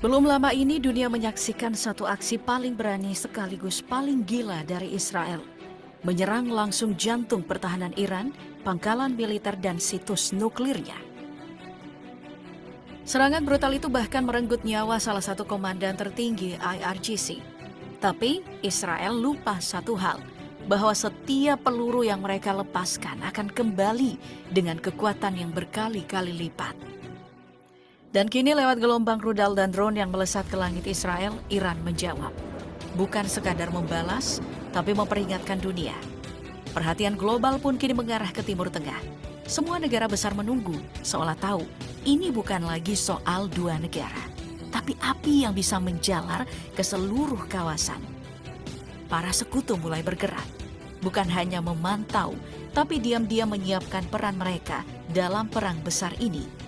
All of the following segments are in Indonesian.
Belum lama ini dunia menyaksikan satu aksi paling berani sekaligus paling gila dari Israel. Menyerang langsung jantung pertahanan Iran, pangkalan militer dan situs nuklirnya. Serangan brutal itu bahkan merenggut nyawa salah satu komandan tertinggi IRGC. Tapi Israel lupa satu hal, bahwa setiap peluru yang mereka lepaskan akan kembali dengan kekuatan yang berkali-kali lipat. Dan kini lewat gelombang rudal dan drone yang melesat ke langit Israel, Iran menjawab. Bukan sekadar membalas, tapi memperingatkan dunia. Perhatian global pun kini mengarah ke Timur Tengah. Semua negara besar menunggu, seolah tahu ini bukan lagi soal dua negara, tapi api yang bisa menjalar ke seluruh kawasan. Para sekutu mulai bergerak, bukan hanya memantau, tapi diam-diam menyiapkan peran mereka dalam perang besar ini.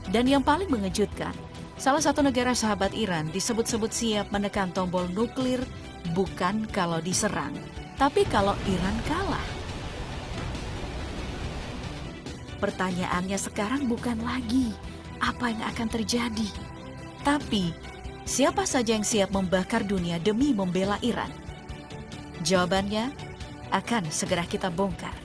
Dan yang paling mengejutkan, salah satu negara sahabat Iran disebut-sebut siap menekan tombol nuklir bukan kalau diserang, tapi kalau Iran kalah. Pertanyaannya sekarang bukan lagi apa yang akan terjadi, tapi siapa saja yang siap membakar dunia demi membela Iran? Jawabannya akan segera kita bongkar.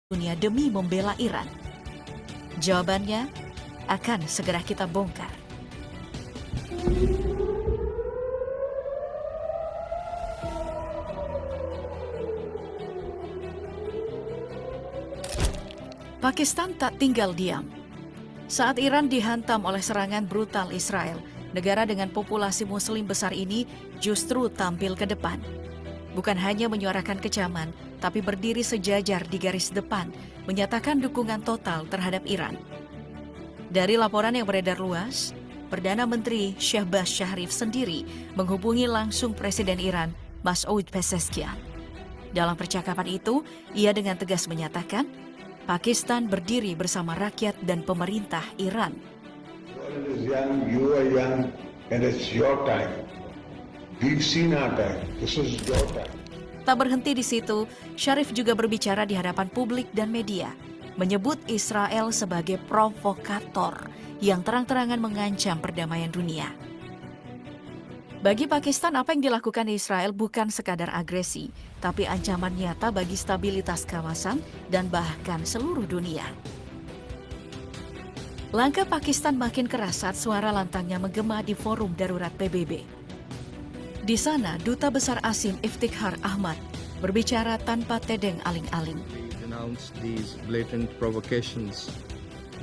Dunia demi membela Iran? Jawabannya akan segera kita bongkar. Pakistan tak tinggal diam. Saat Iran dihantam oleh serangan brutal Israel, negara dengan populasi muslim besar ini justru tampil ke depan. Bukan hanya menyuarakan kecaman, tapi berdiri sejajar di garis depan, menyatakan dukungan total terhadap Iran. Dari laporan yang beredar luas, Perdana Menteri Shehbaz Sharif sendiri menghubungi langsung Presiden Iran, Masoud Pezeshkian. Dalam percakapan itu, ia dengan tegas menyatakan, Pakistan berdiri bersama rakyat dan pemerintah Iran. You are young, and it's your time. We've seen our time. This is your time. Tak berhenti di situ, Sharif juga berbicara di hadapan publik dan media, menyebut Israel sebagai provokator yang terang-terangan mengancam perdamaian dunia. Bagi Pakistan, apa yang dilakukan Israel bukan sekadar agresi, tapi ancaman nyata bagi stabilitas kawasan dan bahkan seluruh dunia. Langkah Pakistan makin keras saat suara lantangnya menggema di forum darurat PBB. Di sana, Duta Besar Asim Iftikhar Ahmad berbicara tanpa tedeng aling-aling. Denounce these blatant provocations,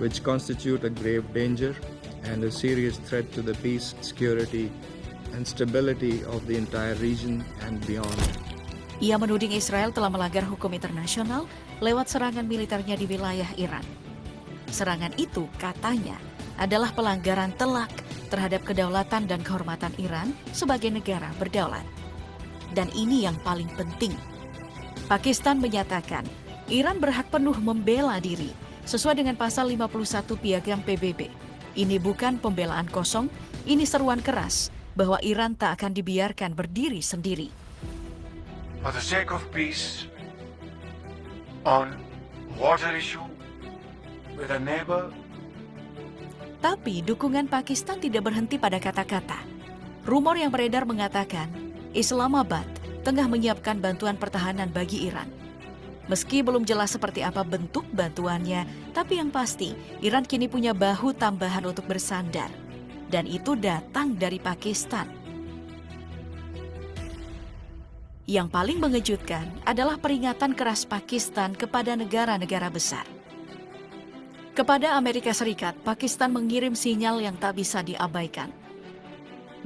which constitute a grave danger and a serious threat to the peace, security, and stability of the entire region and beyond. Ia menuding Israel telah melanggar hukum internasional lewat serangan militernya di wilayah Iran. Serangan itu, katanya, adalah pelanggaran telak terhadap kedaulatan dan kehormatan Iran sebagai negara berdaulat. Dan ini yang paling penting. Pakistan menyatakan Iran berhak penuh membela diri sesuai dengan pasal 51 Piagam PBB. Ini bukan pembelaan kosong, ini seruan keras bahwa Iran tak akan dibiarkan berdiri sendiri. For the sake of peace, on water issue with a neighbor. Tapi dukungan Pakistan tidak berhenti pada kata-kata. Rumor yang beredar mengatakan Islamabad tengah menyiapkan bantuan pertahanan bagi Iran. Meski belum jelas seperti apa bentuk bantuannya, tapi yang pasti Iran kini punya bahu tambahan untuk bersandar. Dan itu datang dari Pakistan. Yang paling mengejutkan adalah peringatan keras Pakistan kepada negara-negara besar. Kepada Amerika Serikat, Pakistan mengirim sinyal yang tak bisa diabaikan.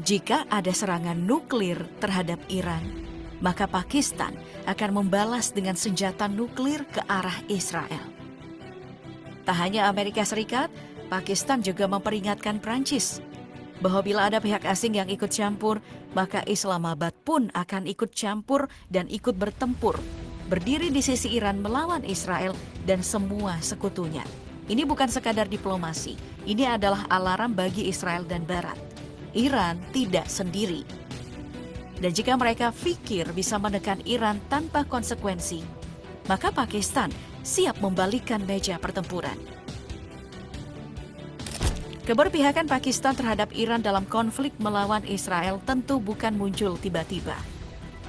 Jika ada serangan nuklir terhadap Iran, maka Pakistan akan membalas dengan senjata nuklir ke arah Israel. Tak hanya Amerika Serikat, Pakistan juga memperingatkan Prancis bahwa bila ada pihak asing yang ikut campur, maka Islamabad pun akan ikut campur dan ikut bertempur, berdiri di sisi Iran melawan Israel dan semua sekutunya. Ini bukan sekadar diplomasi, ini adalah alarm bagi Israel dan Barat. Iran tidak sendiri. Dan jika mereka pikir bisa menekan Iran tanpa konsekuensi, maka Pakistan siap membalikkan meja pertempuran. Keberpihakan Pakistan terhadap Iran dalam konflik melawan Israel tentu bukan muncul tiba-tiba.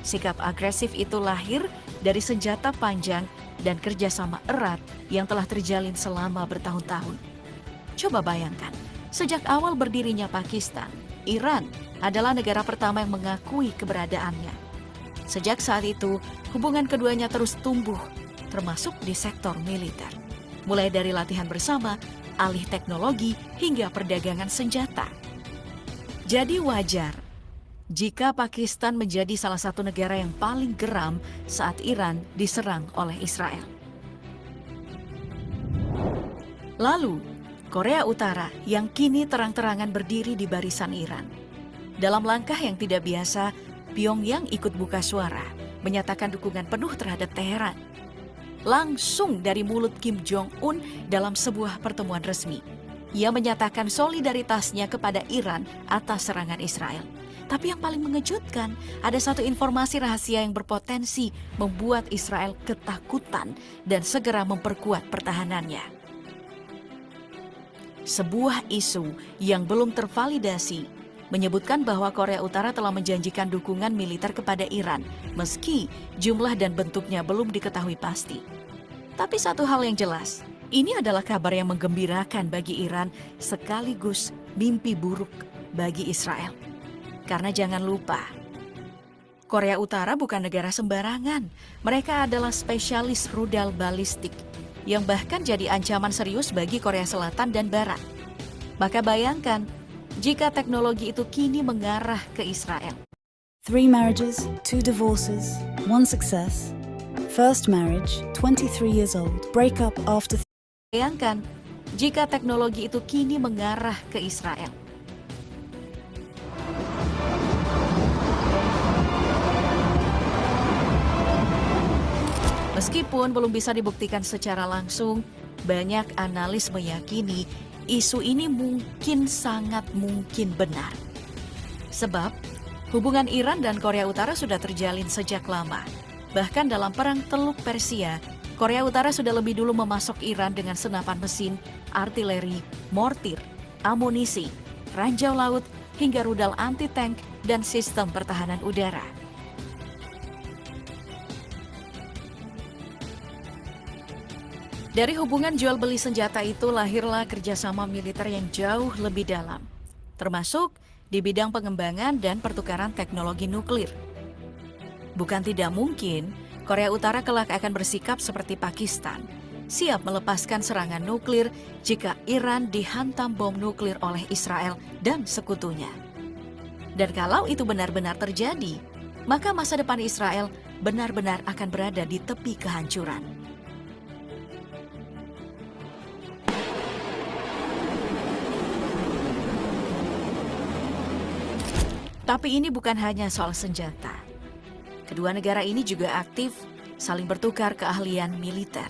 Sikap agresif itu lahir dari senjata panjang dan kerjasama erat yang telah terjalin selama bertahun-tahun. Coba bayangkan, sejak awal berdirinya Pakistan, Iran adalah negara pertama yang mengakui keberadaannya. Sejak saat itu, hubungan keduanya terus tumbuh, termasuk di sektor militer. Mulai dari latihan bersama, alih teknologi, hingga perdagangan senjata. Jadi wajar jika Pakistan menjadi salah satu negara yang paling geram saat Iran diserang oleh Israel. Lalu, Korea Utara yang kini terang-terangan berdiri di barisan Iran. Dalam langkah yang tidak biasa, Pyongyang ikut buka suara, menyatakan dukungan penuh terhadap Teheran. Langsung dari mulut Kim Jong-un dalam sebuah pertemuan resmi. Ia menyatakan solidaritasnya kepada Iran atas serangan Israel. Tapi yang paling mengejutkan, ada satu informasi rahasia yang berpotensi membuat Israel ketakutan dan segera memperkuat pertahanannya. Sebuah isu yang belum tervalidasi menyebutkan bahwa Korea Utara telah menjanjikan dukungan militer kepada Iran, meski jumlah dan bentuknya belum diketahui pasti. Tapi satu hal yang jelas, ini adalah kabar yang menggembirakan bagi Iran sekaligus mimpi buruk bagi Israel. Karena jangan lupa, Korea Utara bukan negara sembarangan. Mereka adalah spesialis rudal balistik yang bahkan jadi ancaman serius bagi Korea Selatan dan Barat. Maka bayangkan jika teknologi itu kini mengarah ke Israel. 3 marriages, 2 divorces, 1 success. First marriage, 23 years old, break up after... Bayangkan jika teknologi itu kini mengarah ke Israel. Meskipun belum bisa dibuktikan secara langsung, banyak analis meyakini isu ini mungkin sangat mungkin benar. Sebab, hubungan Iran dan Korea Utara sudah terjalin sejak lama. Bahkan dalam Perang Teluk Persia, Korea Utara sudah lebih dulu memasok Iran dengan senapan mesin, artileri, mortir, amunisi, ranjau laut, hingga rudal anti-tank dan sistem pertahanan udara. Dari hubungan jual-beli senjata itu lahirlah kerjasama militer yang jauh lebih dalam, termasuk di bidang pengembangan dan pertukaran teknologi nuklir. Bukan tidak mungkin, Korea Utara kelak akan bersikap seperti Pakistan, siap melepaskan serangan nuklir jika Iran dihantam bom nuklir oleh Israel dan sekutunya. Dan kalau itu benar-benar terjadi, maka masa depan Israel benar-benar akan berada di tepi kehancuran. Tapi ini bukan hanya soal senjata. Kedua negara ini juga aktif saling bertukar keahlian militer,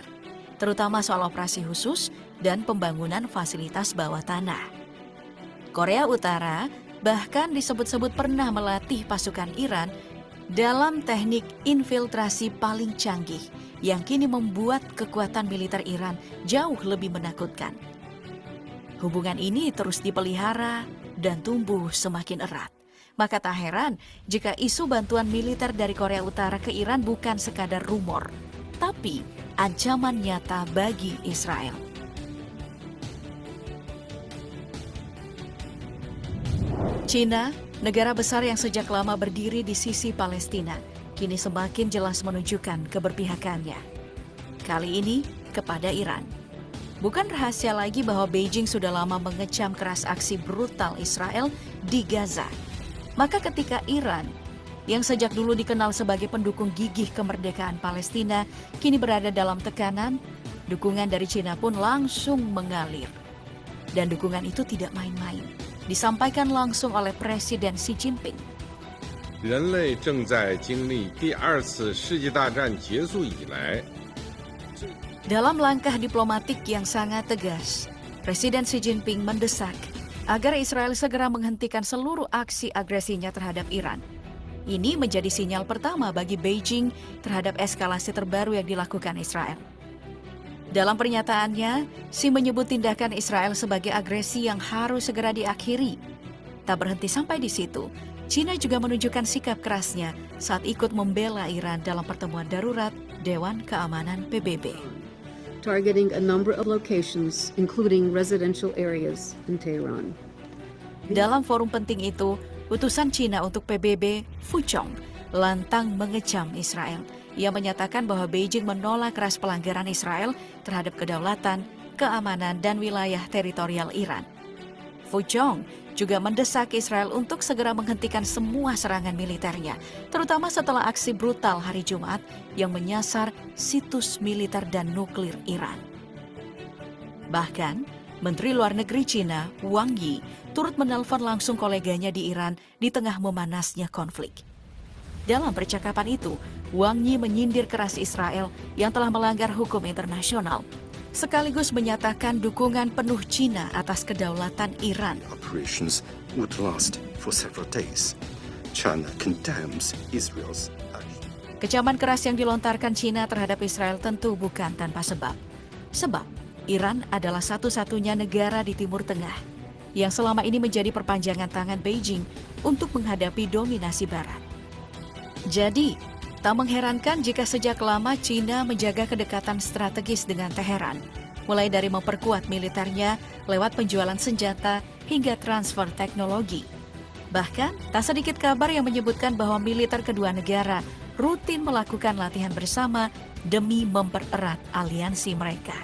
terutama soal operasi khusus dan pembangunan fasilitas bawah tanah. Korea Utara bahkan disebut-sebut pernah melatih pasukan Iran dalam teknik infiltrasi paling canggih yang kini membuat kekuatan militer Iran jauh lebih menakutkan. Hubungan ini terus dipelihara dan tumbuh semakin erat. Maka tak heran jika isu bantuan militer dari Korea Utara ke Iran bukan sekadar rumor, tapi ancaman nyata bagi Israel. China, negara besar yang sejak lama berdiri di sisi Palestina, kini semakin jelas menunjukkan keberpihakannya. Kali ini kepada Iran. Bukan rahasia lagi bahwa Beijing sudah lama mengecam keras aksi brutal Israel di Gaza. Maka ketika Iran, yang sejak dulu dikenal sebagai pendukung gigih kemerdekaan Palestina, kini berada dalam tekanan, dukungan dari China pun langsung mengalir. Dan dukungan itu tidak main-main, disampaikan langsung oleh Presiden Xi Jinping. 人类正在经历第二次世界大战结束以来 Dalam langkah diplomatik yang sangat tegas, Presiden Xi Jinping mendesak agar Israel segera menghentikan seluruh aksi agresinya terhadap Iran. Ini menjadi sinyal pertama bagi Beijing terhadap eskalasi terbaru yang dilakukan Israel. Dalam pernyataannya, Xi menyebut tindakan Israel sebagai agresi yang harus segera diakhiri. Tak berhenti sampai di situ, China juga menunjukkan sikap kerasnya saat ikut membela Iran dalam pertemuan darurat Dewan Keamanan PBB. Targeting a number of locations, including residential areas in Tehran. Dalam forum penting itu, utusan China untuk PBB, Fu Chong, lantang mengecam Israel. Ia menyatakan bahwa Beijing menolak keras pelanggaran Israel terhadap kedaulatan, keamanan, dan wilayah teritorial Iran. Fu Chong juga mendesak Israel untuk segera menghentikan semua serangan militernya, terutama setelah aksi brutal hari Jumat yang menyasar situs militer dan nuklir Iran. Bahkan, Menteri Luar Negeri China, Wang Yi, turut menelpon langsung koleganya di Iran di tengah memanasnya konflik. Dalam percakapan itu, Wang Yi menyindir keras Israel yang telah melanggar hukum internasional, sekaligus menyatakan dukungan penuh China atas kedaulatan Iran. Operations would last for several days. China condemns Israel's action. Kecaman keras yang dilontarkan China terhadap Israel tentu bukan tanpa sebab. Sebab Iran adalah satu-satunya negara di Timur Tengah yang selama ini menjadi perpanjangan tangan Beijing untuk menghadapi dominasi Barat. Jadi, tak mengherankan jika sejak lama China menjaga kedekatan strategis dengan Teheran, mulai dari memperkuat militernya lewat penjualan senjata hingga transfer teknologi. Bahkan, tak sedikit kabar yang menyebutkan bahwa militer kedua negara rutin melakukan latihan bersama demi mempererat aliansi mereka.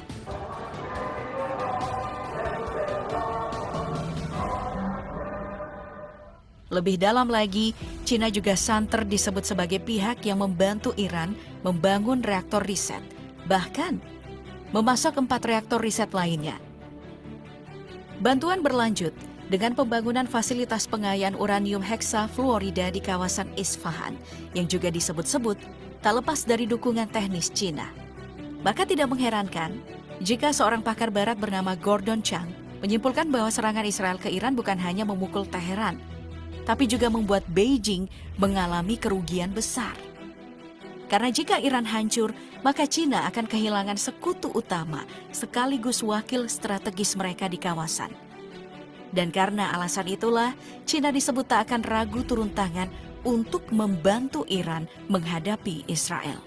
Lebih dalam lagi, China juga santer disebut sebagai pihak yang membantu Iran membangun reaktor riset, bahkan memasok 4 reaktor riset lainnya. Bantuan berlanjut dengan pembangunan fasilitas pengayaan uranium heksafluorida di kawasan Isfahan, yang juga disebut-sebut tak lepas dari dukungan teknis China. Bahkan tidak mengherankan jika seorang pakar barat bernama Gordon Chang menyimpulkan bahwa serangan Israel ke Iran bukan hanya memukul Teheran, tapi juga membuat Beijing mengalami kerugian besar. Karena jika Iran hancur, maka China akan kehilangan sekutu utama sekaligus wakil strategis mereka di kawasan. Dan karena alasan itulah, China disebut tak akan ragu turun tangan untuk membantu Iran menghadapi Israel.